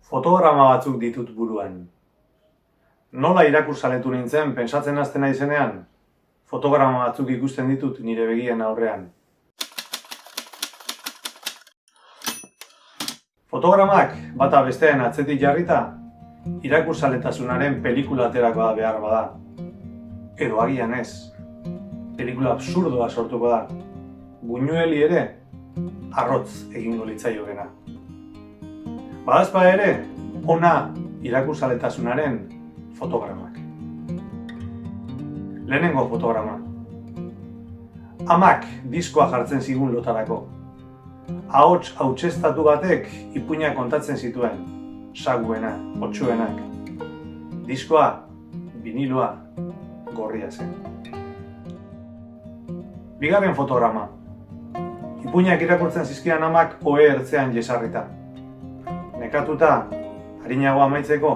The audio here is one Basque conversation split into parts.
Fotograma batzuk ditut buruan. Nola irakurzaletu nintzen pentsatzen hasten naizenean, fotograma batzuk ikusten ditut nire begien aurrean. Fotogramak bata bestearen atzetik jarrita, irakurzaletasunaren pelikula aterako da behar bada. Edo agian ez. Pelikula absurdoa sortuko da. Buñueli ere, arrotz egingo litzaiokena. Badazpa ere, ona irakurzaletasunaren fotogramak. Lehenengo fotograma. Amak diskoa jartzen zigun lotarako. Ahots hautsestatu batek ipuinak kontatzen zituen, saguenak, otsuenak. Diskoa, biniloa, gorria zen. Bigarren fotograma. Ipuinak irakurtzen zizkidan amak ohe ertzean jesarrita. Nekatuta, harinagoa amaitzeko,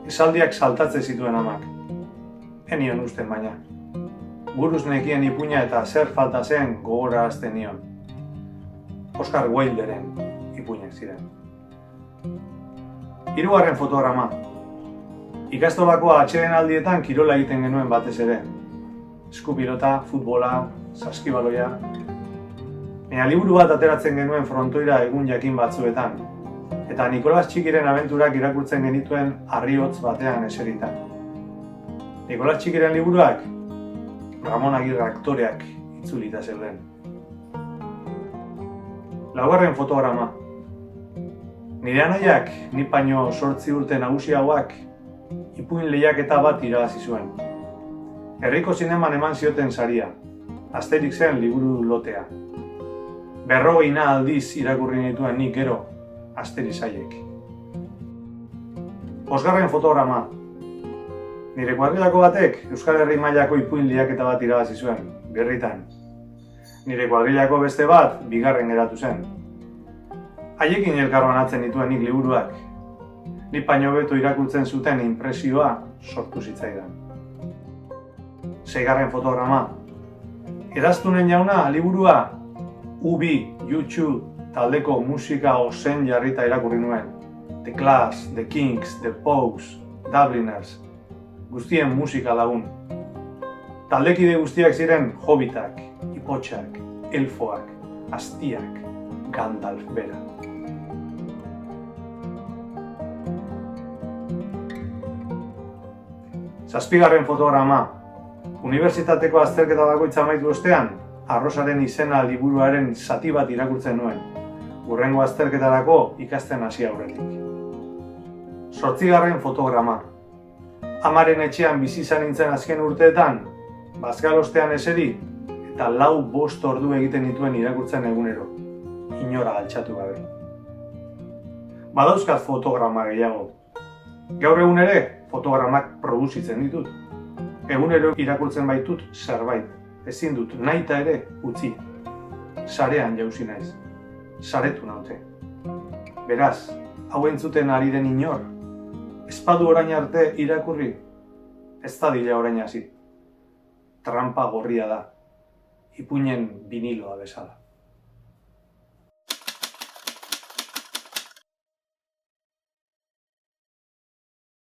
esaldiak saltatzen zituen amak. Enion usten baina. Buruz nekien ipuina eta zer falta zen gogorarazten nion. Oscar Wilderen ipuinak ziren. Hirugarren fotograma. Ikastolako atsedenaldietan kirola egiten genuen batez ere. Eskupilota, futbola, saskibaloia. Baina liburu bat ateratzen genuen frontoira egun jakin batzuetan. Eta Nikolas Txikiren abenturak irakurtzen genituen harriotz batean eseritan. Nikolas Txikiren liburuak Ramon Agirre aktoreak itzulita zeuden. Laugarren fotograma. Nire anaiak, ni baino 8 urte nagusiagoak, ipuin lehiaketa bat irabazi zuen. Herriko zineman eman zioten saria, Asterixen liburu lotea. 40 aldiz irakurri nituen nik gero, Asterix haiek. Bosgarren fotograma. Nire kuadrilako batek Euskal Herri mailako ipuin lehiaketa bat irabazi zuen, birritan. Nire kuadrilako beste bat, bigarren geratu zen. Haiekin elkarbanatzen dituen nik liburuak. Nik baino hobeto irakurtzen zuten inpresioa sortu zitzaidan. Seigarren fotograma. Eraztunen jauna liburua Ubi, YouTube taldeko musika ozen jarrita irakurri nuen. The Clash, The Kings, The Pogues, Dubliners, guztien musika lagun. Taldekide guztiak ziren hobbitak, ipotxak, elfoak, astiak, Gandalf bera. Zazpigarren fotograma. Unibertsitateko azterketa bakoitza amaitu ostean, Arrosaren izena liburuaren zati bat irakurtzen nuen. Hurrengo azterketarako ikasten hasi aurretik. 8. fotograma. Amaren etxean bizi izan nintzen azken urteetan, bazkalostean eseri eta 4-5 ordu egiten dituen irakurtzen egunero. Inora altxatu gabe. Badauzkat fotograma gehiago. Gaur egun ere, fotogramak produzitzen ditut. Egunero irakurtzen baitut zerbait. Ezin dut nahita ere utzi. Sarean jauzi naiz. Saretu naute. Beraz, hau entzuten ari den inor, espadu orain arte irakurri, ez dadila orain hasi. Trampa gorria da, ipuinen biniloa bezala.